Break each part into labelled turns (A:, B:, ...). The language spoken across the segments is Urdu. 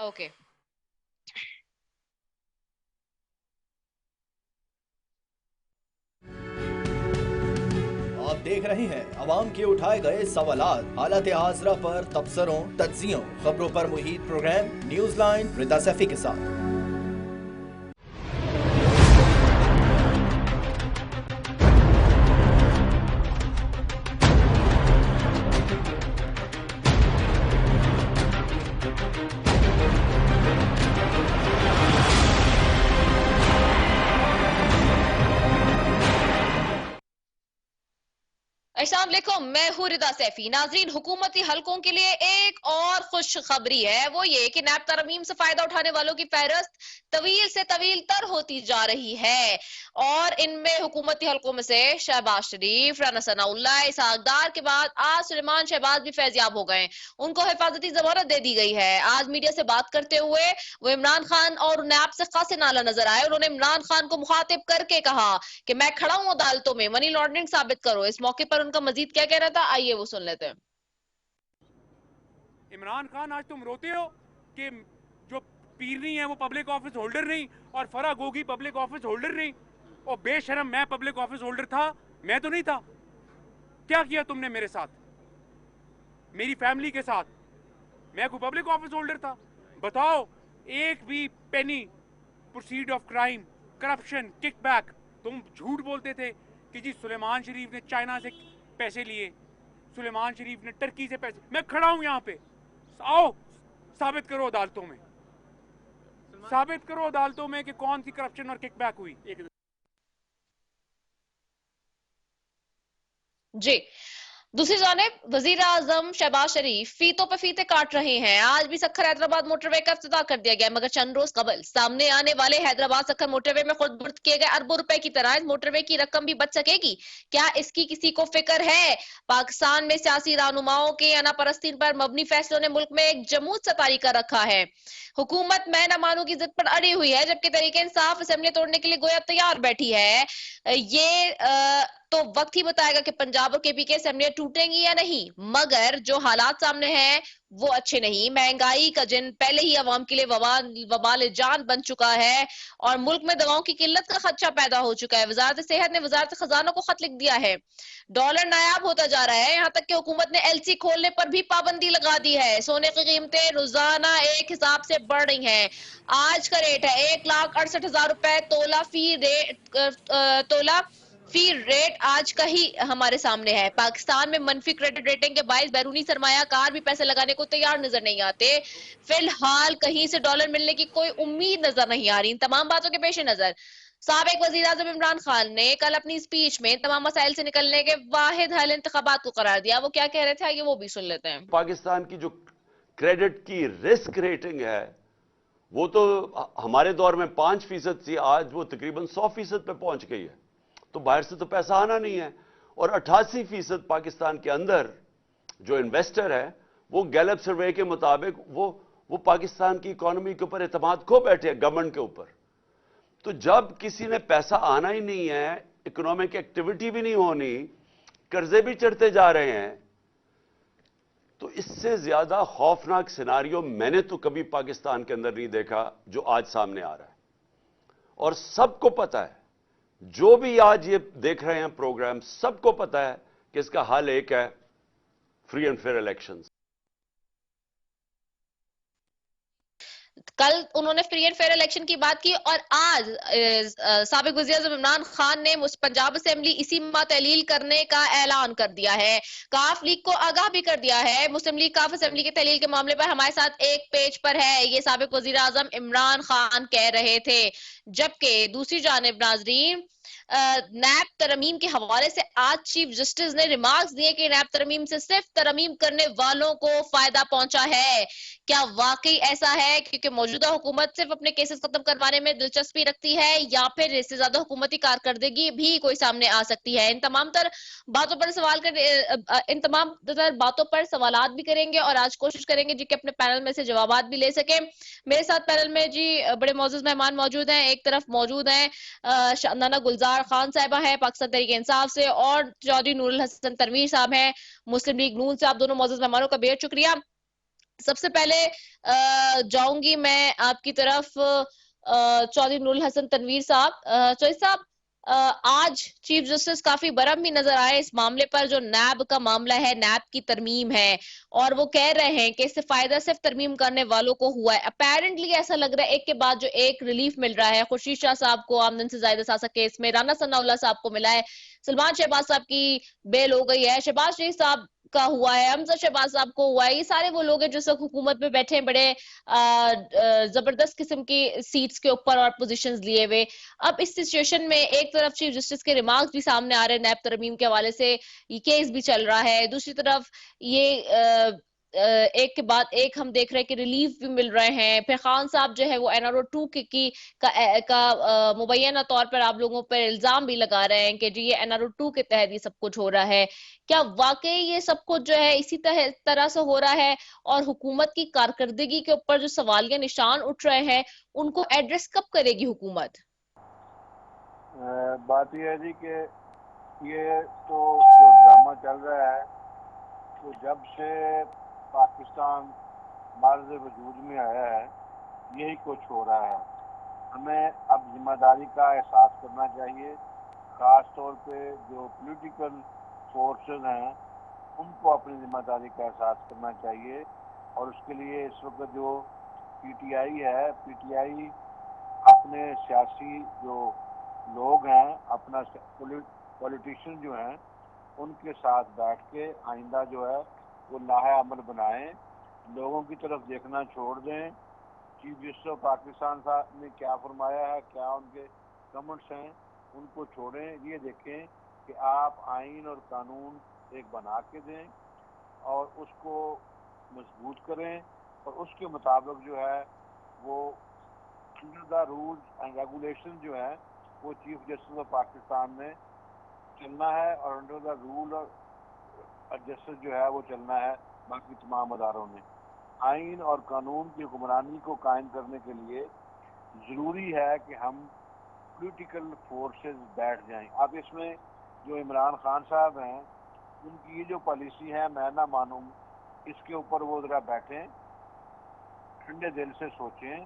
A: اوکے.
B: آپ دیکھ رہے ہیں عوام کے اٹھائے گئے سوالات، حالت حاضرہ پر تبصروں، تجزیوں، خبروں پر محیط پروگرام نیوز لائن رضا سیفی کے ساتھ.
A: السلام علیکم، میں ہوں رضا سیفی. ناظرین، حکومتی حلقوں کے لیے ایک اور خوشخبری ہے، وہ یہ کہ نیب ترمیم سے فائدہ اٹھانے والوں کی فہرست طویل سے طویل تر ہوتی جا رہی ہے، اور ان میں حکومتی حلقوں میں سے شہباز شریف، رانا ثناء اللہ، اسحاق ڈار کے بعد آج سلیمان شہباز بھی فیضیاب ہو گئے. ان کو حفاظتی ضمانت دے دی گئی ہے. آج میڈیا سے بات کرتے ہوئے وہ عمران خان اور نیب سے خاصے نالا نظر آئے. انہوں نے عمران خان کو مخاطب کر کے کہا کہ میں کھڑا ہوں عدالتوں میں، منی لانڈرنگ ثابت کرو. اس موقع پر ان کا مزید کیا کہنا تھا، آئیے وہ سن لیتے ہیں.
C: عمران خان، آج تم روتے ہو کہ جو پیرنی ہے وہ پبلک آفس ہولڈر نہیں اور فرح گوگی پبلک آفس ہولڈر نہیں. اور بے شرم، میں پبلک آفس ہولڈر تھا؟ میں تو نہیں تھا. کیا کیا تم نے میرے ساتھ، میری فیملی کے ساتھ؟ میں کوئی پبلک آفس ہولڈر تھا؟ بتاؤ ایک بھی penny proceed of crime, corruption, kickback. تم جھوٹ بولتے تھے کہ جی سلیمان شریف نے چائنا سے پیسے لیے، سلیمان شریف نے ٹرکی سے پیسے. میں کھڑا ہوں یہاں پہ، آؤ ثابت کرو عدالتوں میں، ثابت کرو عدالتوں میں کہ کون سی کرپشن اور کک بیک ہوئی.
A: جی، دوسری جانب وزیر اعظم شہباز شریف فیتوں پہ فیتے کاٹ رہے ہیں. آج بھی سکھر حیدرآباد موٹر وے کا افتتاح کر دیا گیا، مگر چند روز قبل سامنے آنے والے حیدرآباد سکھر موٹر وے میں خود برد کیے گئے اربوں روپے کی طرح اس موٹر وے کی رقم بھی بچ سکے گی؟ کیا اس کی کسی کو فکر ہے؟ پاکستان میں سیاسی رہنماؤں کے انا پرستی پر مبنی فیصلوں نے ملک میں ایک جمود سا طاری کر رکھا ہے. حکومت میں نہ مانو کی ضد پر اڑی ہوئی ہے، جبکہ تحریک انصاف اسمبلی توڑنے کے لیے گویا تیار بیٹھی ہے. یہ تو وقت ہی بتائے گا کہ پنجاب اور کے پی کے اسمبلیاں ٹوٹیں گی یا نہیں، مگر جو حالات سامنے ہیں وہ اچھے نہیں. مہنگائی کا جن پہلے ہی عوام کے لیے وبال جان بن چکا ہے، اور ملک میں دواؤں کی قلت کا خدشہ پیدا ہو چکا ہے. وزارت صحت نے وزارت خزانہ کو خط لکھ دیا ہے. ڈالر نایاب ہوتا جا رہا ہے، یہاں تک کہ حکومت نے ایل سی کھولنے پر بھی پابندی لگا دی ہے. سونے کی قیمتیں روزانہ ایک حساب سے بڑھ رہی ہیں. آج کا ریٹ ہے 1,68,000 روپے تولہ فی ریٹ آج کا ہی ہمارے سامنے ہے. پاکستان میں منفی کریڈٹ ریٹنگ کے باعث بیرونی سرمایہ کار بھی پیسے لگانے کو تیار نظر نہیں آتے. فی الحال کہیں سے ڈالر ملنے کی کوئی امید نظر نہیں آ رہی. ان تمام باتوں کے پیش نظر سابق وزیر اعظم عمران خان نے کل اپنی اسپیچ میں تمام مسائل سے نکلنے کے واحد حل انتخابات کو قرار دیا. وہ کیا کہہ رہے تھے، آئیے وہ بھی سن لیتے ہیں.
D: پاکستان کی جو کریڈٹ کی رسک ریٹنگ ہے وہ تو ہمارے دور میں 5% تھی، آج وہ تقریباً 100% پہ پہنچ گئی ہے. تو باہر سے تو پیسہ آنا نہیں ہے. اور 88% پاکستان کے اندر جو انویسٹر ہے وہ گیلپ سروے کے مطابق وہ پاکستان کی اکانومی کے اوپر اعتماد کھو بیٹھے ہیں، گورنمنٹ کے اوپر. تو جب کسی نے پیسہ آنا ہی نہیں ہے، اکنامک ایکٹیویٹی بھی نہیں ہونی، قرضے بھی چڑھتے جا رہے ہیں، تو اس سے زیادہ خوفناک سیناریو میں نے تو کبھی پاکستان کے اندر نہیں دیکھا جو آج سامنے آ رہا ہے. اور سب کو پتا ہے، جو بھی آج یہ دیکھ رہے ہیں پروگرام، سب کو پتا ہے کہ اس کا حل ایک ہے، فری اینڈ فیئر الیکشنز.
A: کل انہوں نے فری اینڈ فیئر الیکشن کی بات کی، اور آج سابق وزیر اعظم عمران خان نے پنجاب اسمبلی اسی ماہ تحلیل کرنے کا اعلان کر دیا ہے. کاف لیگ کو آگاہ بھی کر دیا ہے. مسلم لیگ کاف اسمبلی کے تحلیل کے معاملے پر ہمارے ساتھ ایک پیج پر ہے، یہ سابق وزیر اعظم عمران خان کہہ رہے تھے. جبکہ دوسری جانب ناظرین، نیب ترمیم کے حوالے سے آج چیف جسٹس نے ریمارکس دیے کہ نیب ترمیم سے صرف ترمیم کرنے والوں کو فائدہ پہنچا ہے. کیا واقعی ایسا ہے؟ کیونکہ موجودہ حکومت صرف اپنے کیسز ختم کروانے میں دلچسپی رکھتی ہے، یا پھر اس سے زیادہ حکومتی کارکردگی بھی کوئی سامنے آ سکتی ہے؟ ان تمام تر باتوں پر سوالات بھی کریں گے، اور آج کوشش کریں گے جی کہ اپنے پینل میں سے جوابات بھی لے سکیں. میرے ساتھ پینل میں جی بڑے معزز مہمان موجود ہیں. ایک طرف موجود ہیں شاندانہ گلزار خان صاحبہ ہیں پاکستان تحریک انصاف سے، اور چودھری نور الحسن تنویر صاحب ہیں مسلم لیگ نون سے. آپ دونوں معزز مہمانوں کا بے حد شکریہ. سب سے پہلے جاؤں گی میں آپ کی طرف چودھری نور الحسن تنویر صاحب. چودھری صاحب, آج چیف جسٹس کافی برہم بھی نظر آئے اس معاملے پر جو نیب کا معاملہ ہے, نیب کی ترمیم ہے, اور وہ کہہ رہے ہیں کہ اس سے فائدہ صرف ترمیم کرنے والوں کو ہوا ہے. اپیرنٹلی ایسا لگ رہا ہے ایک کے بعد جو ایک ریلیف مل رہا ہے. خورشید شاہ صاحب کو آمدن سے زائد اثاثہ کیس میں, رانا ثناء اللہ صاحب کو ملا ہے, سلمان شہباز صاحب کی بیل ہو گئی ہے, شہباز شریف صاحب کا ہوا ہے, حمزہ شہباز صاحب کو ہوا ہے. یہ سارے وہ لوگ ہیں جو اس وقت حکومت میں بیٹھے ہیں, بڑے زبردست قسم کی سیٹس کے اوپر اور پوزیشنز لیے ہوئے. اب اس سچویشن میں ایک طرف چیف جسٹس کے ریمارکس بھی سامنے آ رہے ہیں نیب ترمیم کے حوالے سے, یہ کیس بھی چل رہا ہے, دوسری طرف یہ ایک کے بعد ایک ہم دیکھ رہے ہیں کہ ریلیف بھی مل رہے ہیں. پھر خان صاحب جو ہے وہ NRO 2 کا مبینہ طور پر آپ لوگوں پر الزام بھی لگا رہے ہیں کہ جی یہ NRO 2 کے تحت یہ سب کچھ ہو رہا ہے. کیا واقعی یہ سب کچھ جو ہے اسی طرح سے ہو رہا ہے, اور حکومت کی کارکردگی کے اوپر جو سوالیہ نشان اٹھ رہے ہیں ان کو ایڈریس کب کرے گی حکومت؟
E: بات یہ ہے جی کہ یہ تو جو ڈرامہ چل رہا ہے تو جب سے پاکستان معرض وجود میں آیا ہے یہی کچھ ہو رہا ہے. ہمیں اب ذمہ داری کا احساس کرنا چاہیے, خاص طور پہ جو پولیٹیکل فورسز ہیں ان کو اپنی ذمہ داری کا احساس کرنا چاہیے. اور اس کے لیے اس وقت جو PTI ہے, PTI اپنے سیاسی جو لوگ ہیں, اپنا پولیٹیشین جو ہیں ان کے ساتھ بیٹھ کے آئندہ جو ہے وہ لاہ عمل بنائیں, لوگوں کی طرف دیکھنا چھوڑ دیں. چیف جسٹس آف پاکستان صاحب نے کیا فرمایا ہے, کیا ان کے کمنٹس ہیں, ان کو چھوڑیں. یہ دیکھیں کہ آپ آئین اور قانون ایک بنا کے دیں اور اس کو مضبوط کریں, اور اس کے مطابق جو ہے وہ under the rules and regulation جو ہے وہ چیف جسٹس آف پاکستان نے چلنا ہے, اور انڈر دا رول اور جسٹس جو ہے وہ چلنا ہے باقی تمام اداروں نے. آئین اور قانون کی حکمرانی کو قائم کرنے کے لیے ضروری ہے کہ ہم پولیٹیکل فورسز بیٹھ جائیں. اب اس میں جو عمران خان صاحب ہیں ان کی یہ جو پالیسی ہے میں نہ مانوں, اس کے اوپر وہ ذرا بیٹھیں, ٹھنڈے دل سے سوچیں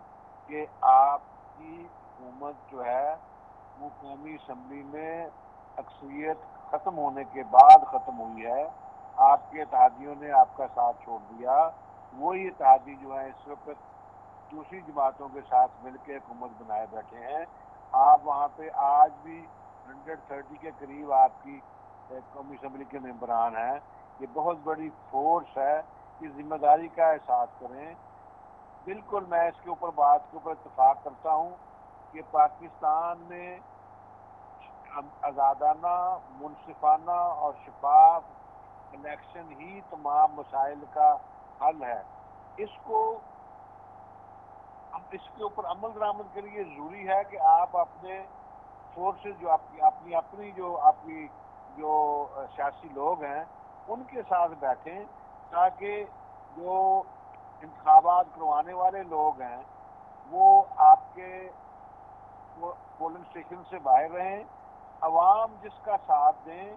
E: کہ آپ کی حکومت جو ہے وہ قومی اسمبلی میں اکثریت ختم ہونے کے بعد ختم ہوئی ہے. آپ کے اتحادیوں نے آپ کا ساتھ چھوڑ دیا, وہی اتحادی جو ہے اس وقت دوسری جماعتوں کے ساتھ مل کے حکومت بنائے بیٹھے ہیں. آپ وہاں پہ آج بھی 130 کے قریب آپ کی قومی اسمبلی کے ممبران ہیں. یہ بہت بڑی فورس ہے, کہ ذمہ داری کا احساس کریں. بالکل میں اس کے اوپر بات کے اوپر اتفاق کرتا ہوں کہ پاکستان میں آزادانہ, منصفانہ اور شفاف الیکشن ہی تمام مسائل کا حل ہے. اس کے اوپر عمل درآمد کے لیے ضروری ہے کہ آپ اپنے فورسز جو اپنی جو سیاسی لوگ ہیں ان کے ساتھ بیٹھیں, تاکہ جو انتخابات کروانے والے لوگ ہیں وہ آپ کے پولنگ اسٹیشن سے باہر رہیں. عوام جس کا ساتھ دیں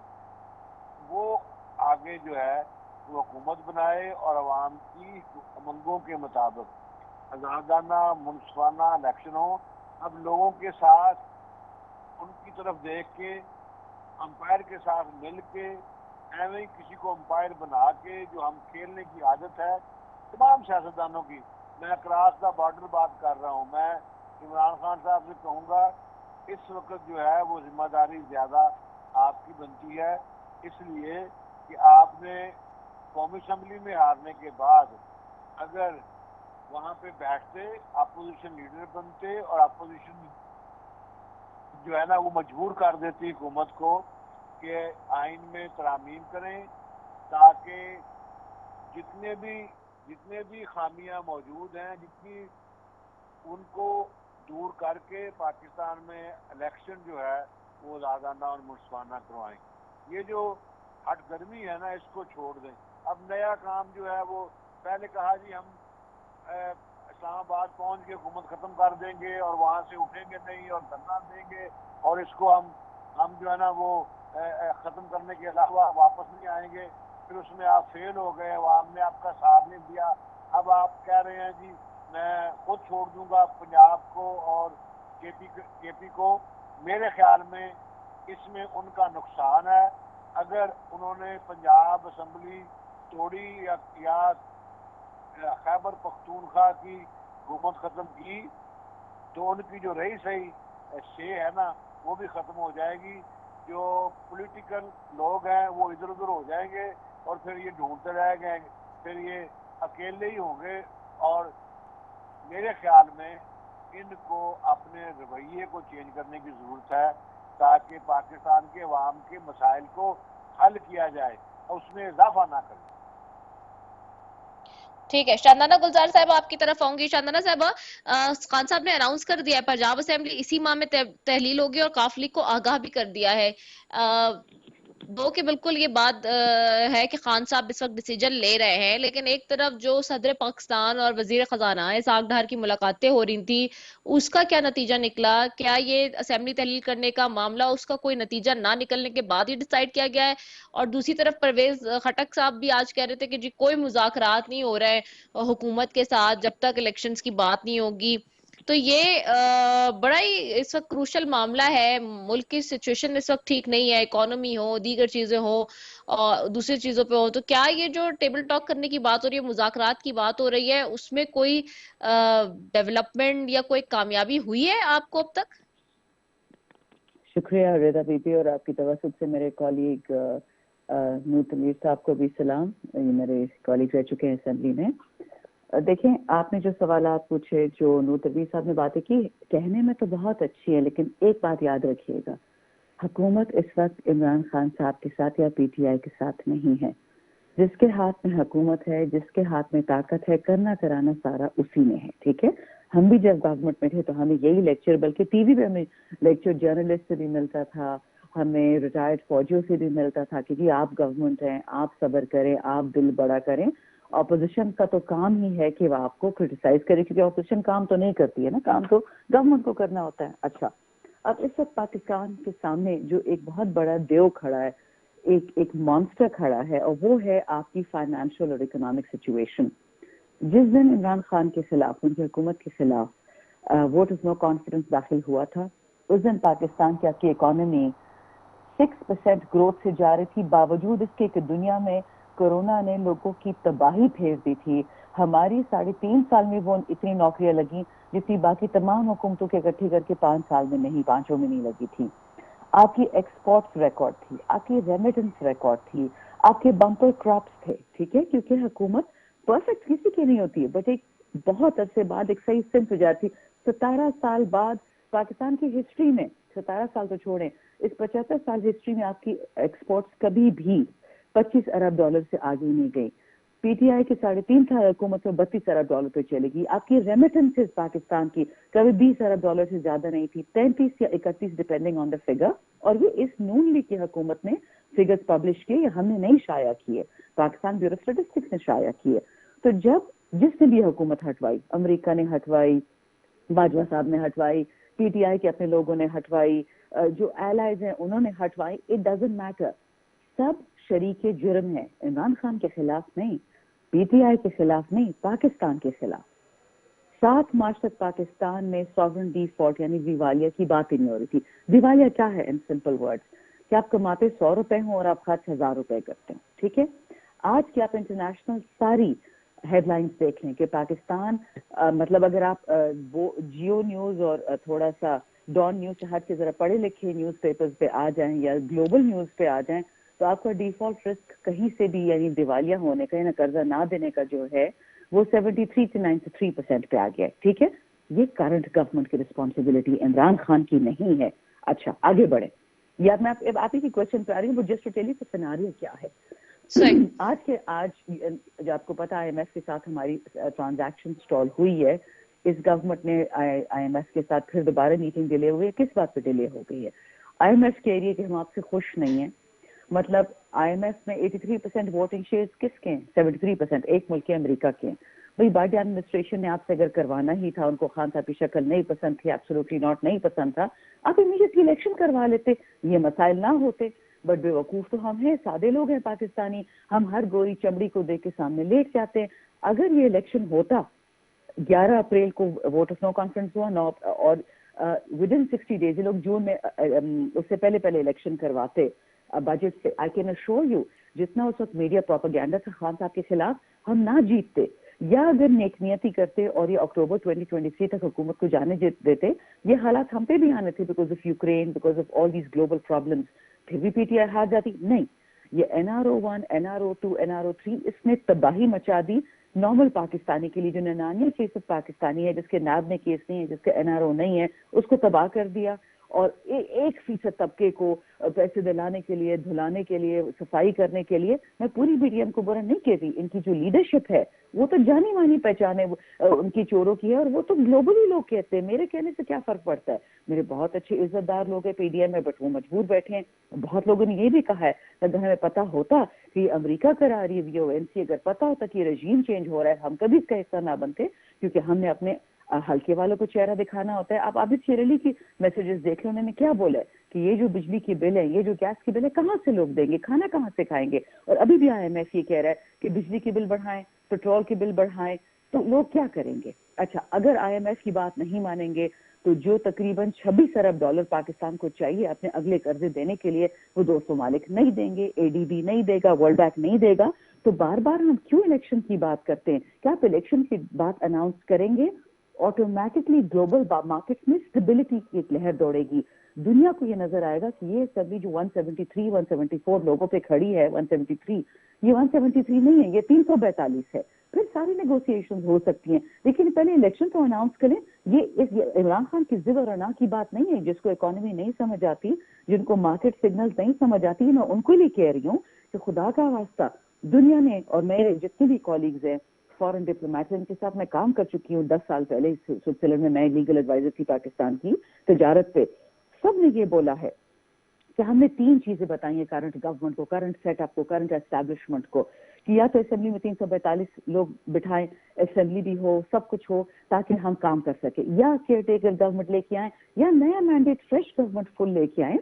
E: وہ آگے جو ہے وہ حکومت بنائے, اور عوام کی امنگوں کے مطابق آزادانہ منصفانہ الیکشن ہو. اب لوگوں کے ساتھ ان کی طرف دیکھ کے, امپائر کے ساتھ مل کے, ایویں کسی کو امپائر بنا کے جو ہم کھیلنے کی عادت ہے تمام سیاستدانوں کی, میں کراس دا بارڈر بات کر رہا ہوں. میں عمران خان صاحب سے کہوں گا اس وقت جو ہے وہ ذمہ داری زیادہ آپ کی بنتی ہے, اس لیے کہ آپ نے قومی اسمبلی میں ہارنے کے بعد اگر وہاں پہ بیٹھتے, اپوزیشن لیڈر بنتے, اور اپوزیشن جو ہے نا وہ مجبور کر دیتی حکومت کو کہ آئین میں ترامیم کریں, تاکہ جتنے بھی خامیاں موجود ہیں جتنی ان کو دور کر کے پاکستان میں الیکشن جو ہے وہ آزادانہ اور منصفانہ کروائیں. یہ جو ہٹ گرمی ہے نا اس کو چھوڑ دیں. اب نیا کام جو ہے وہ پہلے کہا جی ہم اسلام آباد پہنچ کے حکومت ختم کر دیں گے اور وہاں سے اٹھیں گے نہیں اور دھرنا دیں گے, اور اس کو ہم جو ہے نا وہ ختم کرنے کے علاوہ واپس نہیں آئیں گے. پھر اس میں آپ فیل ہو گئے, عوام نے آپ کا ساتھ نہیں دیا, اب آپ کہہ رہے ہیں جی میں خود چھوڑ دوں گا پنجاب کو اور کے پی کو. میرے خیال میں اس میں ان کا نقصان ہے. اگر انہوں نے پنجاب اسمبلی توڑی یا خیبر پختونخوا کی حکومت ختم کی تو ان کی جو رہی صحیح شے ہے نا وہ بھی ختم ہو جائے گی. جو پولیٹیکل لوگ ہیں وہ ادھر ادھر ہو جائیں گے اور پھر یہ ڈھونڈتے رہ گئے, پھر یہ اکیلے ہی ہوں گے. اور میرے خیال میں ان کو اپنے رویے کو چینج کرنے کی ضرورت ہے تاکہ پاکستان کے عوام کے مسائل کو حل کیا جائے اور اس میں اضافہ نہ کرے.
A: ٹھیک ہے, شاندانہ گلزار صاحبہ آپ کی طرف آؤں گی. شاندانہ صاحبہ, خان صاحب نے اناؤنس کر دیا ہے پنجاب اسمبلی اسی ماہ میں تحلیل ہوگی اور قاف لیگ کو آگاہ بھی کر دیا ہے. دو کہ بالکل یہ بات ہے کہ خان صاحب اس وقت ڈیسیجن لے رہے ہیں, لیکن ایک طرف جو صدر پاکستان اور وزیر خزانہ اسحاق ڈار کی ملاقاتیں ہو رہی تھی اس کا کیا نتیجہ نکلا؟ کیا یہ اسمبلی تحلیل کرنے کا معاملہ اس کا کوئی نتیجہ نہ نکلنے کے بعد ہی ڈیسائیڈ کیا گیا ہے؟ اور دوسری طرف پرویز خٹک صاحب بھی آج کہہ رہے تھے کہ جی کوئی مذاکرات نہیں ہو رہا ہے حکومت کے ساتھ جب تک الیکشنز کی بات نہیں ہوگی. تو یہ بڑا ہی اس وقت کروشل معاملہ ہے. ملک کی سچویشن اس وقت ٹھیک نہیں ہے, اکانومی ہو, دیگر چیزیں ہو, اور دوسری چیزوں پہ ہو. تو کیا یہ جو ٹیبل ٹاک کرنے کی بات ہو رہی ہے, مذاکرات کی بات ہو رہی ہے, اس میں کوئی ڈیولپمنٹ یا کوئی کامیابی ہوئی ہے آپ کو اب تک؟
F: شکریہ رضا بی بی, اور آپ کی توسط سے میرے کالیگ نور تنویر صاحب کو بھی سلام. یہ میرے کالیگ رہ چکے ہیں اسمبلی میں. دیکھیں, آپ نے جو سوالات پوچھے, جو نور تنویر صاحب نے باتیں کی, کہنے میں تو بہت اچھی ہے, لیکن ایک بات یاد رکھیے گا, حکومت اس وقت عمران خان صاحب کے ساتھ یا پی ٹی آئی کے ساتھ نہیں ہے. جس کے ہاتھ میں حکومت ہے, جس کے ہاتھ میں طاقت ہے, کرنا کرانا سارا اسی میں ہے. ٹھیک ہے, ہم بھی جب گورنمنٹ میں تھے تو ہمیں یہی لیکچر, بلکہ ٹی وی پہ ہمیں لیکچر جرنلسٹ سے بھی ملتا تھا, ہمیں ریٹائرڈ فوجیوں سے بھی ملتا تھا کہ جی آپ گورنمنٹ ہیں, آپ صبر کریں, آپ دل بڑا کریں. اپوزیشن کا تو کام ہی ہے کہ وہ آپ کو کرٹیسائز کرے, کیونکہ اپوزیشن کام تو نہیں کرتی ہے نا, کام تو گورنمنٹ کو کرنا ہوتا ہے. اچھا, اب اس وقت پاکستان کے سامنے جو ایک بہت بڑا دیو کھڑا ہے, ایک مانسٹر کھڑا ہے, اور وہ ہے آپ کی فائنینشیل اور اکنامک سچویشن. جس دن عمران خان کے خلاف, ان کی حکومت کے خلاف ووٹ آف نو کانفیڈنس داخل ہوا تھا, اس دن پاکستان کی آپ کی اکانومی 6% گروتھ سے جا رہی تھی, باوجود اس کے کہ دنیا میں کورونا نے لوگوں کی تباہی پھیر دی تھی. ہماری 3.5 سال میں وہ اتنی نوکریاں لگیں جتنی باقی تمام حکومتوں کے اکٹھی کر کے 5 سال میں نہیں, 5 میں نہیں لگی تھی. آپ کی ایکسپورٹس ریکارڈ تھی, آپ کی ریمیٹنس ریکارڈ تھی, آپ کے بمپر کراپس تھے. ٹھیک ہے, کیونکہ حکومت پرفیکٹ کسی کی نہیں ہوتی ہے, بٹ ایک بہت عرصے بعد ایک صحیح سمت ہو جاتی. 17 سال بعد پاکستان کی ہسٹری میں, 17 سال تو چھوڑیں, اس 75 سال ہسٹری میں آپ کی ایکسپورٹس کبھی بھی $25 ارب سے آگے نہیں گئی. پی ٹی آئی کی 3.5 سال حکومت میں $32 ارب پہ چلے گی. آپ کی ریمیٹنسز پاکستان کی کبھی $20 ارب سے زیادہ نہیں تھی, 33 یا 31 ڈیپینڈنگ آن دا فگر. اور یہ اس نون لیگ کی حکومت نے فگرز پبلش کیے, یہ ہم نے نہیں شائع کیے, پاکستان بیورو اسٹیٹسٹکس نے شائع کیے. تو جس نے بھی حکومت ہٹوائی, امریکہ نے ہٹوائی, باجوہ صاحب نے ہٹوائی, پی ٹی آئی کے اپنے لوگوں نے ہٹوائی, جو ایلائز ہیں انہوں نے ہٹوائی, اٹ ڈزنٹ میٹر, سب شریک جرم ہے. عمران خان کے خلاف نہیں, پی ٹی آئی کے خلاف نہیں, پاکستان کے خلاف. 7 مارچ تک پاکستان میں سوورن ڈیفالٹ یعنی دیوالیہ کی بات ہی نہیں ہو رہی تھی. دیوالیہ کیا ہے؟ ان سمپل ورڈز, کہ آپ کماتے 100 روپے ہوں اور آپ خرچ 1000 روپے کرتے ہیں. ٹھیک ہے, آج کی آپ انٹرنیشنل ساری ہیڈ لائنز دیکھ لیں کہ پاکستان مطلب اگر آپ وہ جیو نیوز اور تھوڑا سا ڈان نیوز سے ہٹ کے ذرا پڑھے لکھے نیوز پیپرز پہ آ جائیں یا گلوبل نیوز پہ آ جائیں, تو آپ کا ڈیفالٹ رسک کہیں سے بھی یعنی دیوالیہ ہونے کا یا قرضہ نہ دینے کا جو ہے وہ 73 سے 93% پہ آ گیا. ٹھیک ہے, یہ کرنٹ گورنمنٹ کی رسپانسبلٹی عمران خان کی نہیں ہے. اچھا آگے بڑھیں, یا میں آپ ہی کی کوشچن پہ آ رہی ہوں, وہ just to tell you scenario کیا ہے. آج جو آپ کو پتا آئی ایم ایف کے ساتھ ہماری ٹرانزیکشن سٹال ہوئی ہے, اس گورنمنٹ نے آئی ایم ایف کے ساتھ پھر دوبارہ میٹنگ ڈیلے ہوئی. کس بات پہ ڈیلے ہو گئی ہے؟ آئی ایم ایف کہہ رہی ہے کہ ہم آپ سے خوش نہیں ہیں. مطلب آئی ایم ایف میں 83% ووٹنگ شیئرز کس کے ہیں؟ 73%, ایک ملک کے امریکہ کے ہیں. بھائی بائیڈن ایڈمنسٹریشن نے آپ سے اگر کروانا ہی تھا, ان کو خان صاحب کی شکل نہیں پسند تھی, ایبسولوٹلی ناٹ نہیں پسند تھا, آپ امیڈیٹلی الیکشن کروا لیتے, یہ مسائل نہ ہوتے. بٹ بے وقوف تو ہم ہیں, سادے لوگ ہیں پاکستانی, ہم ہر گوری چمڑی کو دیکھ کے سامنے لیٹ جاتے ہیں. اگر یہ الیکشن ہوتا 11 اپریل کو ووٹ آف نو کانفرنس ہوا اور ودن 60 days یہ لوگ جون میں اس سے پہلے الیکشن کرواتے بجٹ سے, آئی کین اشور یو جتنا اس وقت میڈیا پروپیگنڈا تھا خان صاحب کے خلاف, ہم نہ جیتتے. یا اگر نیک نیتی کرتے اور یہ اکتوبر 2023 تک حکومت کو جانے دیتے, یہ حالات ہم پہ بھی آنے تھے because of Ukraine, because of all these global problems. پھر بھی پی ٹی آئی ہار جاتی. نہیں, یہ NRO1 NRO2 NRO3 اس نے تباہی مچا دی نارمل پاکستانی کے لیے, جو 99% پاکستانی ہے جس کے نیب میں کیس نہیں ہے, جس کے NRO نہیں ہے, اس کو تباہ کر دیا. اور 1% طبقے کو پیسے دلانے کے لیے, دھلانے کے لیے, صفائی کرنے کے لیے. میں پوری BDM کو برا نہیں کہتی, ان کی جو لیڈرشپ ہے وہ تو جانی مانی پہچانے ان کی چوروں کی ہے, اور وہ تو گلوبلی لوگ کہتے ہیں. میرے کہنے سے کیا فرق پڑتا ہے؟ میرے بہت اچھے عزت دار لوگ ہیں PDM میں, بٹ وہ مجبور بیٹھے ہیں. بہت لوگوں نے یہ بھی کہا ہے اگر ہمیں پتا ہوتا کہ یہ امریکہ کرا رہی ہے VONC, اگر پتا ہوتا کہ یہ رجیم چینج ہو رہا ہے, ہم کبھی اس کا حصہ نہ بنتے, کیونکہ ہم نے اپنے ہلکے والوں کو چہرہ دکھانا ہوتا ہے. آپ عابد شیرالی کی میسیجز دیکھ لیں, انہوں نے کیا بولا ہے کہ یہ جو بجلی کی بل ہے, یہ جو گیس کی بل ہے, کہاں سے لوگ دیں گے, کھانا کہاں سے کھائیں گے. اور ابھی بھی IMF یہ کہہ رہا ہے کہ بجلی کی بل بڑھائیں, پیٹرول کی بل بڑھائیں, تو لوگ کیا کریں گے؟ اچھا, اگر IMF کی بات نہیں مانیں گے تو جو تقریباً $26 ارب پاکستان کو چاہیے اپنے اگلے قرضے دینے کے لیے, وہ 2 ممالک نہیں دیں گے, ADB نہیں دے گا, ورلڈ بینک نہیں دے گا. تو بار بار ہم کیوں الیکشن کی بات کرتے ہیں؟ کیا آپ الیکشن کی بات اناؤنس کریں گے, آٹومیٹکلی گلوبل مارکیٹ میں اسٹیبلٹی کی ایک لہر دوڑے گی. دنیا کو یہ نظر آئے گا کہ یہ اسمبلی جو 173 174 لوگوں پہ کھڑی ہے, 173 یہ 173 نہیں ہے, یہ 342 ہے. پھر ساری نیگوسیشن ہو سکتی ہیں, لیکن پہلے الیکشن تو اناؤنس کریں. یہ عمران خان کی ضد اور انا کی بات نہیں ہے. جس کو اکانومی نہیں سمجھ آتی, جن کو مارکیٹ سگنل نہیں سمجھ آتی, میں ان کو لیے کہہ رہی ہوں کہ خدا کا واسطہ دنیا نے, اور میرے جتنے بھی کالیگز ہیں فورن ڈپلومیٹ, ان کے ساتھ میں کام کر چکی ہوں 10 سال پہلے سوئٹزرلینڈ میں لیگل ایڈوائزر تھی پاکستان کی تجارت پہ, سب نے یہ بولا ہے کہ ہم نے 3 چیزیں بتائی ہیں کرنٹ گورنمنٹ کو, کرنٹ سیٹ اپ کو, کرنٹ اسٹیبلشمنٹ کو, کہ یا تو اسمبلی میں 342 لوگ بٹھائیں, اسمبلی بھی ہو, سب کچھ ہو تاکہ ہم کام کر سکیں, یا کیئر ٹیکر گورنمنٹ لے کے آئیں, یا نیا مینڈیٹ فریش گورنمنٹ فل لے کے آئیں,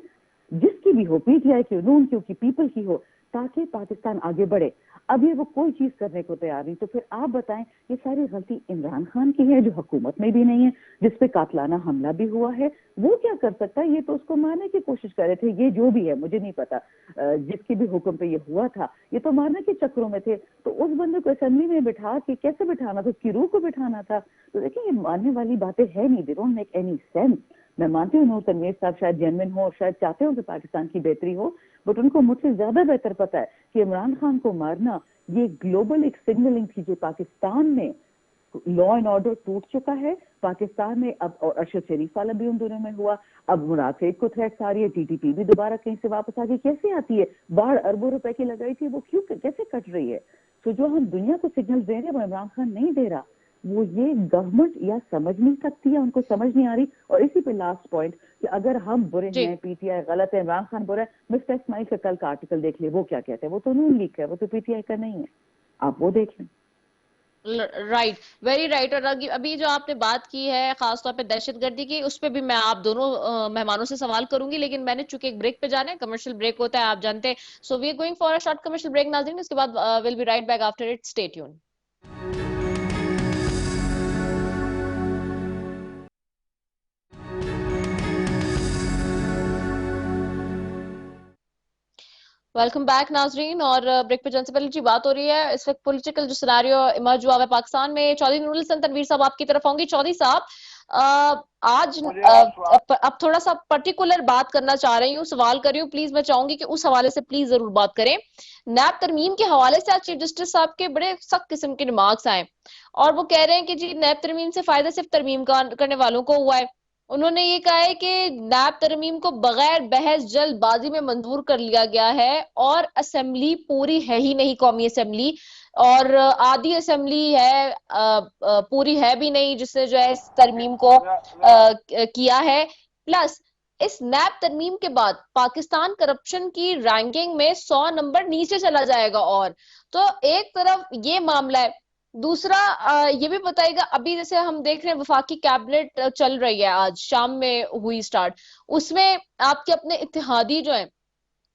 F: جس کی بھی ہو, PTI کی, نون کی, پیپل کی ہو, تاکہ پاکستان آگے بڑھے. اب یہ وہ کوئی چیز کرنے کو تیار نہیں. تو پھر آپ بتائیں, یہ ساری غلطی عمران خان کی ہے جو حکومت میں بھی نہیں ہے, جس پہ قاتلانہ حملہ بھی ہوا ہے. وہ کیا کر سکتا ہے؟ یہ تو اس کو مارنے کی کوشش کر رہے تھے. یہ جو بھی ہے مجھے نہیں پتا, جس کے بھی حکم پہ یہ ہوا تھا, یہ تو مارنے کے چکروں میں تھے. تو اس بندے کو اسمبلی میں بٹھا کے کیسے بٹھانا تھا؟ اس کی روح کو بٹھانا تھا. تو دیکھیں, یہ ماننے والی باتیں ہے نہیں, they don't make any sense. میں مانتی ہوں نور تنویر صاحب شاید جینوین ہو اور شاید چاہتے ہوں کہ پاکستان کی بہتری ہو, بٹ ان کو مجھ سے زیادہ بہتر پتا ہے کہ عمران خان کو مارنا یہ گلوبل ایک سگنلنگ تھی جو پاکستان میں لا اینڈ آرڈر ٹوٹ چکا ہے. پاکستان میں اب, اور ارشد شریف والا بھی ان دونوں میں ہوا, اب مراد سعید کو تھریٹس آ رہی ہے, TTP بھی دوبارہ کہیں سے واپس آ گئی. کیسے آتی ہے؟ باڑھ اربوں روپے کی لگائی تھی, وہ کیوں کیسے کٹ رہی ہے؟ تو جو ہم دنیا کو سگنل دے رہے ہیں وہ عمران خان نہیں دے رہا. وہ یہ گورنمنٹ یا سمجھ نہیں سکتی ہے, ان کو سمجھ نہیں آ رہی. اور اسی پہ لاسٹ پوائنٹ کہ اگر ہم برے ہیں, PTI غلط ہے, عمران خان برا ہے, مسٹر اسماعیل کا کل کا آرٹیکل دیکھ لیں, وہ کیا کہتے ہیں. وہ تو نون لیگ ہے, وہ تو PTI کا نہیں ہے. آپ وہ دیکھ لیں.
A: Right, very right. اور ابھی جو آپ نے بات کی ہے خاص طور پہ دہشت گردی کی, اس پہ بھی میں آپ دونوں مہمانوں سے سوال کروں گی, لیکن میں نے چونکہ ایک بریک پہ جانا ہے, کمرشل بریک ہوتا ہے آپ جانتے ہیں. So we are going for a short commercial break ناظرین, اس کے بعد will be right back after it. Stay tune. Welcome back ناظرین. اور بریک پہ جانے سے پہلے جی بات ہو رہی ہے اس وقت پولیٹیکل جو سیناریو ایمرج ہوا ہے پاکستان میں. چودھری نور الحسن تنویر صاحب آپ کی طرف ہوں گی. چودھری صاحب, آج اب تھوڑا سا پرٹیکولر بات کرنا چاہ رہی ہوں, سوال کر رہی ہوں, پلیز میں چاہوں گی کہ اس حوالے سے پلیز ضرور بات کریں. نیب ترمیم کے حوالے سے آج چیف جسٹس صاحب کے بڑے سخت قسم کے ریمارکس آئے, اور وہ کہہ رہے ہیں کہ جی نیب ترمیم سے فائدہ صرف ترمیم کرنے والوں کو ہوا ہے. انہوں نے یہ کہا ہے کہ نیب ترمیم کو بغیر بحث جلد بازی میں منظور کر لیا گیا ہے, اور اسمبلی پوری ہے ہی نہیں, قومی اسمبلی, اور آدھی اسمبلی ہے, پوری ہے بھی نہیں جس نے جو ہے اس ترمیم کو کیا ہے. پلس اس نیب ترمیم کے بعد پاکستان کرپشن کی رینکنگ میں 100 نمبر نیچے چلا جائے گا. اور تو ایک طرف یہ معاملہ ہے, دوسرا یہ بھی بتائے گا, ابھی جیسے ہم دیکھ رہے ہیں وفاقی کیبنٹ چل رہی ہے, آج شام میں ہوئی سٹارٹ, اس میں آپ کے اپنے اتحادی جو ہیں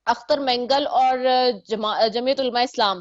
A: اختر مینگل اور جمعیت علماء اسلام,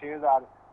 E: 6,000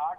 E: 8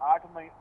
E: 8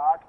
E: 8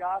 E: 4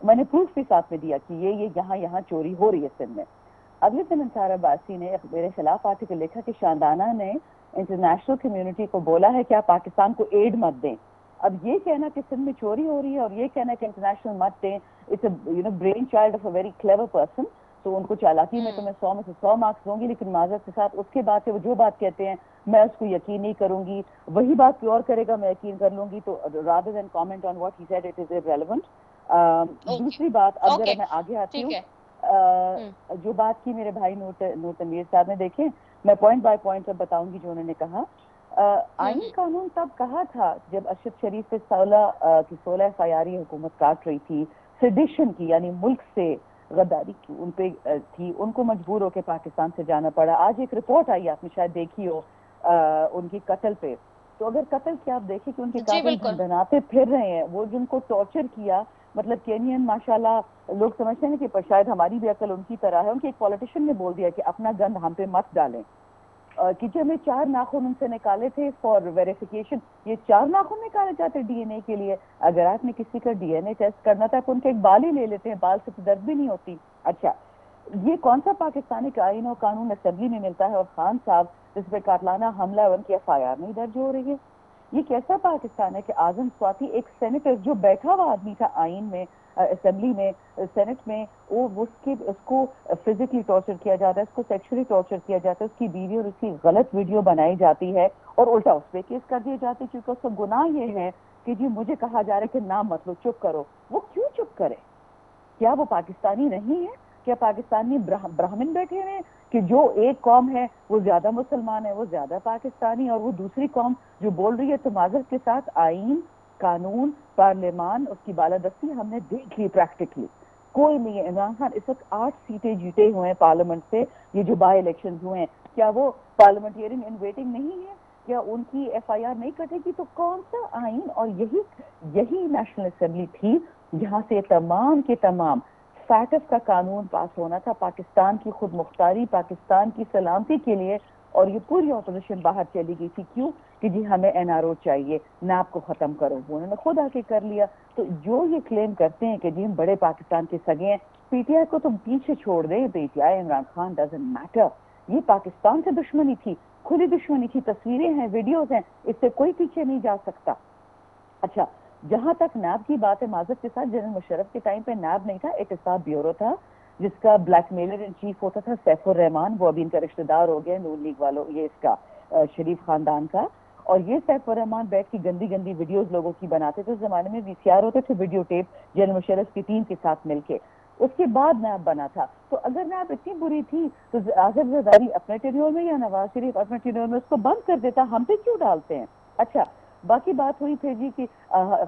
F: میں نے پروف بھی ساتھ میں دیا کہ یہ یہاں چوری ہو رہی ہے سندھ میں. اگلے دن انصار عباسی نے میرے خلاف آرٹیکل لکھا کہ شاندانہ نے انٹرنیشنل کمیونٹی کو بولا ہے کہ آپ پاکستان کو ایڈ مت دیں. اب یہ کہنا کہ سندھ میں چوری ہو رہی ہے اور یہ کہنا کہ انٹرنیشنل مت دیں, it's a brainchild of a very clever person. تو ان کو چالاکی میں تو میں 100 میں سے 100 مارکس دوں گی, لیکن معذرت کے ساتھ اس کے بعد سے وہ جو بات کہتے ہیں میں اس کو یقین نہیں کروں گی. وہی بات کوئی اور کرے گا میں یقین کر لوں گی. تو rather than comment on what he said, it is irrelevant. دوسری بات, اب ذرا میں آگے آتی ہوں. جو بات کی میرے بھائی نور تنویر صاحب نے, دیکھیں میں پوائنٹ بائی پوائنٹ سب بتاؤں گی جو انہوں نے کہا. آئین قانون تب کہا تھا جب ارشد شریف پہ 16 FIR حکومت کاٹ رہی تھی, سیڈیشن کی یعنی ملک سے غداری کی ان پہ تھی, ان کو مجبور ہو کے پاکستان سے جانا پڑا. آج ایک رپورٹ آئی, آپ نے شاید دیکھی ہو, ان کی قتل پہ. تو اگر قتل کی آپ دیکھیں کہ ان کے قاتل بناتے پھر رہے ہیں, وہ جن کو ٹارچر کیا, مطلب کینین ماشاءاللہ لوگ سمجھتے ہیں کہ شاید ہماری بھی عقل ان کی طرح ہے. ان کے ایک پولیٹیشین نے بول دیا کہ اپنا گند ہم پہ مت ڈالیں. کچن میں 4 ناخن ان سے نکالے تھے فار ویریفیکیشن. یہ 4 ناخن نکالے جاتے DNA کے لیے. اگر آپ نے کسی کا DNA ٹیسٹ کرنا تھا تو ان کے ایک بال ہی لے لیتے ہیں, بال سے درد بھی نہیں ہوتی. اچھا, یہ کون سا پاکستانی کا آئین و قانون اسمبلی میں ملتا ہے, اور خان صاحب جس پہ قاتلانہ حملہ ان کی FIR نہیں درج ہو رہی ہے؟ یہ کیسا پاکستان ہے کہ اعظم سواتی ایک سینیٹر جو بیٹھا ہوا آدمی تھا آئین میں, اسمبلی میں, سینٹ میں, اس کو فزیکلی ٹارچر کیا جاتا ہے, اس کو سیکشولی ٹارچر کیا جاتا ہے, اس کی بیوی اور اس کی غلط ویڈیو بنائی جاتی ہے اور الٹا اس پہ کیس کر دیے جاتے, کیونکہ اس کا گناہ یہ ہے کہ جی مجھے کہا جا رہا ہے کہ نام مت لو, چپ کرو. وہ کیوں چپ کرے؟ کیا وہ پاکستانی نہیں ہے؟ کیا پاکستانی براہمن بیٹھے ہوئے کہ جو ایک قوم ہے وہ زیادہ مسلمان ہے, وہ زیادہ پاکستانی, اور وہ دوسری قوم جو بول رہی ہے؟ تو معذرت کے ساتھ آئین, قانون, پارلیمان, اس کی بالادستی ہم نے دیکھ لی پریکٹیکلی. کوئی نہیں ہے. عمران خان اس وقت 8 سیٹیں جیتے ہوئے ہیں پارلیمنٹ سے, یہ جو بائی الیکشن ہوئے ہیں, کیا وہ پارلیمنٹیرین ان ویٹنگ نہیں ہے؟ کیا ان کی FIR نہیں کٹے گی؟ تو کون سا آئین؟ اور یہی نیشنل اسمبلی تھی جہاں سے تمام کے تمام فیٹف کا قانون پاس ہونا تھا, پاکستان کی خود مختاری, پاکستان کی سلامتی کے لیے. اور یہ پوری اپوزیشن باہر چلی گئی تھی. کیوں؟ کہ جی ہمیں NRO چاہیے, ناپ کو ختم کرو. وہ انہوں نے خود آ کے کر لیا. تو جو یہ کلیم کرتے ہیں کہ جی ہم بڑے پاکستان کے سگے ہیں, PTI کو تم پیچھے چھوڑ دیں. PTI, Imran Khan, doesn't matter. یہ پاکستان سے دشمنی تھی, کھلی دشمنی تھی. تصویریں ہیں, ویڈیوز ہیں, اس سے کوئی پیچھے نہیں جا سکتا. اچھا, جہاں تک نیب کی بات ہے, معذرت کے ساتھ جنرل مشرف کے ٹائم پہ نیب نہیں تھا, احتساب بیورو تھا جس کا بلیک میلر ان چیف ہوتا تھا سیف الرحمان. وہ ابھی ان کا رشتہ دار ہو گیا نون لیگ والوں, یہ اس کا شریف خاندان کا. اور یہ سیف الرحمان بیٹھ کی گندی ویڈیوز لوگوں کی بناتے تھے. اس زمانے میں VCR ہوتے تھے, ویڈیو ٹیپ, جنرل مشرف کی ٹیم کے ساتھ مل کے. اس کے بعد نیب بنا تھا. تو اگر نیب اتنی بری تھی تو آصف زرداری اپنے ٹینیور میں یا نواز شریف اپنے ٹینیور میں اس کو بند کر دیتا. ہم پہ کیوں ڈالتے ہیں؟ اچھا, باقی بات ہوئی پھر جی کہ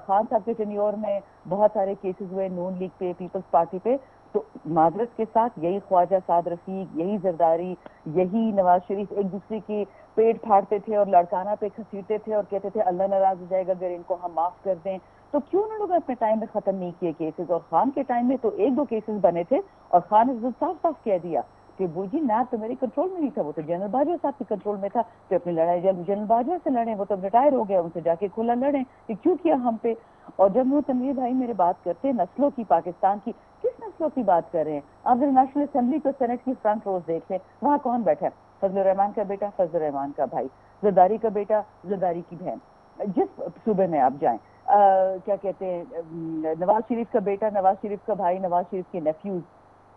F: خان صاحب کے ٹینیور میں بہت سارے کیسز ہوئے نون لیگ پہ, پیپلز پارٹی پہ. تو معذرت کے ساتھ یہی خواجہ سعد رفیق, یہی زرداری, یہی نواز شریف ایک دوسرے کی پیٹ پھاڑتے تھے اور لڑکانہ پہ گھسیٹتے تھے اور کہتے تھے اللہ ناراض ہو جائے گا اگر ان کو ہم معاف کر دیں. تو کیوں انہوں نے اپنے ٹائم میں ختم نہیں کیے کیسز؟ اور خان کے ٹائم میں تو 1-2 کیسز بنے تھے, اور خان نے صاف کہہ دیا کہ وہ جی نیب تو میرے کنٹرول میں نہیں تھا, وہ تو جنرل باجوہ صاحب کے کنٹرول میں تھا. تو اپنی لڑائی جنرل باجوہ سے لڑیں, وہ تو ریٹائر ہو گیا, ان سے جا کے کھلا لڑیں. یہ کیوں کیا ہم پہ؟ اور جب وہ تنویر بھائی میرے بات کرتے ہیں نسلوں کی, پاکستان کی, کس نسلوں کی بات کر رہے ہیں آپ؟ نیشنل اسمبلی کو سینٹ کی فرنٹ روز دیکھ لیں, وہاں کون بیٹھا ہے؟ فضل الرحمان کا بیٹا, فضل الرحمان کا بھائی, زرداری کا بیٹا, زرداری کی بہن. جس صوبے میں آپ جائیں, کیا کہتے ہیں, نواز شریف کا بیٹا, نواز شریف کا بھائی, نواز شریف کے نیفیوز.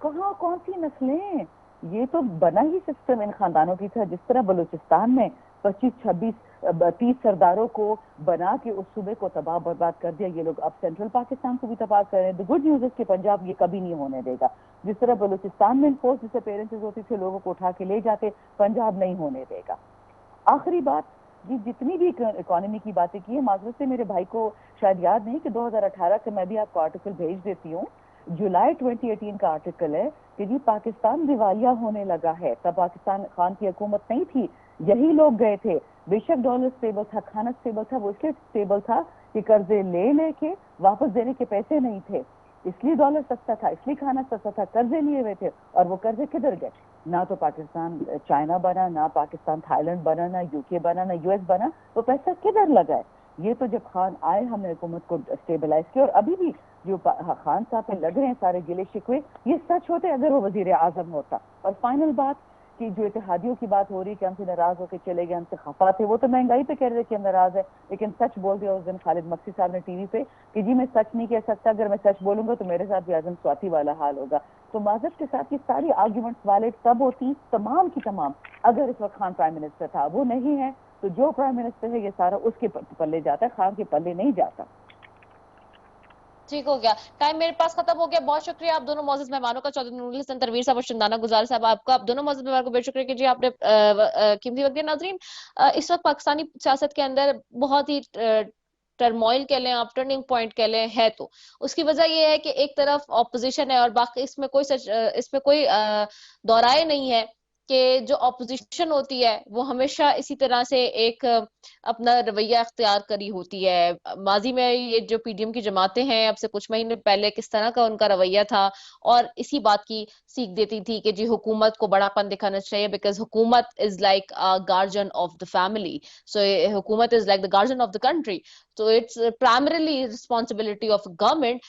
F: کہاں کون سی نسلیں؟ یہ تو بنا ہی سسٹم ان خاندانوں کی تھا. جس طرح بلوچستان میں 25-26-30 سرداروں کو بنا کے اس صوبے کو تباہ برباد کر دیا, یہ لوگ اب سینٹرل پاکستان کو بھی تباہ کر رہے ہیں. گڈ نیوز ہے کہ پنجاب یہ کبھی نہیں ہونے دے گا. جس طرح بلوچستان میں فورس ڈس اپیرنسز ہوتی تھی, لوگوں کو اٹھا کے لے جاتے, پنجاب نہیں ہونے دے گا. آخری بات, یہ جتنی بھی اکانومی کی باتیں کی ہیں, معذرت سے میرے بھائی کو شاید یاد نہیں کہ 2018 کا میں بھی آپ کو آرٹیکل بھیج دیتی ہوں, جولائی 2018 کا آرٹیکل ہے کہ جی پاکستان دیوالیہ ہونے لگا ہے. تب پاکستان خان کی حکومت نہیں تھی, یہی لوگ گئے تھے. بے شک ڈالر اسٹیبل تھا, کھانا اسٹیبل تھا, وہ اس لیے اسٹیبل تھا کہ قرضے لے کے واپس دینے کے پیسے نہیں تھے, اس لیے ڈالر سستا تھا, اس لیے کھانا سستا تھا, قرضے لیے ہوئے تھے. اور وہ قرضے کدھر گئے؟ نہ تو پاکستان چائنا بنا, نہ پاکستان تھائی لینڈ بنا, نہ UK بنا, نہ US بنا. وہ پیسہ کدھر لگا ہے؟ یہ تو جب خان آئے ہم نے حکومت کو اسٹیبلائز کیا. اور ابھی بھی جو خان صاحب پہ لگ رہے ہیں سارے گلے شکوے، یہ سچ ہوتے اگر وہ وزیر اعظم ہوتا. اور فائنل بات کہ جو اتحادیوں کی بات ہو رہی کہ ہم سے ناراض ہو کے چلے گئے، ہم سے خفا تھے، وہ تو مہنگائی پہ کہہ رہے تھے کہ ناراض ہے، لیکن سچ بول دیا اس دن خالد مکسی صاحب نے ٹی وی پہ کہ جی میں سچ نہیں کہہ سکتا، اگر میں سچ بولوں گا تو میرے ساتھ بھی اعظم سواتی والا حال ہوگا. تو معذرت کے ساتھ یہ ساری آرگیومنٹس ویلڈ تب ہوتی تمام کی تمام اگر اس وقت خان پرائم منسٹر تھا. وہ نہیں ہے تو جو پرائم منسٹر ہے یہ سارا اس کے پلے جاتا ہے، خان کے پلے نہیں جاتا.
A: ٹھیک ہو گیا، ٹائم میرے پاس ختم ہو گیا. بہت شکریہ آپ دونوں معزز مہمانوں کا، چودھری نور الحسن تنویر صاحب اور شندانہ گزار صاحب. آپ کا، آپ دونوں معزز مہمانوں کو بے شکریہ کہ جی آپ نے قیمتی وقت دیا. ناظرین، اس وقت پاکستانی سیاست کے اندر بہت ہی ٹرموائل کہہ لیں آپ، ٹرننگ پوائنٹ کہہ لیں ہے، تو اس کی وجہ یہ ہے کہ ایک طرف اپوزیشن ہے اور باقی اس میں کوئی دورائے نہیں ہے کہ جو اپوزیشن ہوتی ہے وہ ہمیشہ اسی طرح سے ایک اپنا رویہ اختیار کری ہوتی ہے. ماضی میں یہ جو پی ڈی ایم کی جماعتیں ہیں اب سے کچھ مہینے پہلے کس طرح کا ان کا رویہ تھا اور اسی بات کی سیکھ دیتی تھی کہ جی حکومت کو بڑا پن دکھانا چاہیے بیکاز حکومت is like guardian of the family. سو حکومت is like the guardian of the country. So it's primarily responsibility of government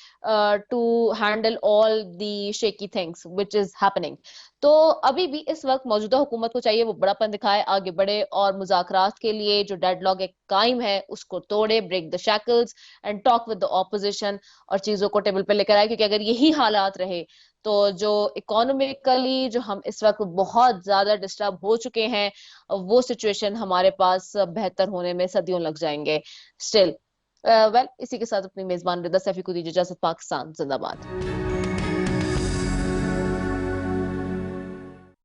A: to handle all the shaky things which is happening. تو ابھی بھی اس وقت موجودہ حکومت کو چاہیے وہ بڑا پن دکھائے، آگے بڑھے اور مذاکرات کے لیے جو ڈیڈ لاک ایک قائم ہے اس کو توڑے، break the shackles and talk with the opposition اور چیزوں کو ٹیبل پہ لے کر آئے. کیونکہ اگر یہی حالات رہے تو جو اکانومیکلی جو ہم اس وقت بہت زیادہ ڈسٹرب ہو چکے ہیں وہ سچویشن ہمارے پاس بہتر ہونے میں صدیوں لگ جائیں گے. اسٹل اسی کے ساتھ اپنی میزبان رضا سیفی کو دیجیے اجازت. پاکستان زندہ باد.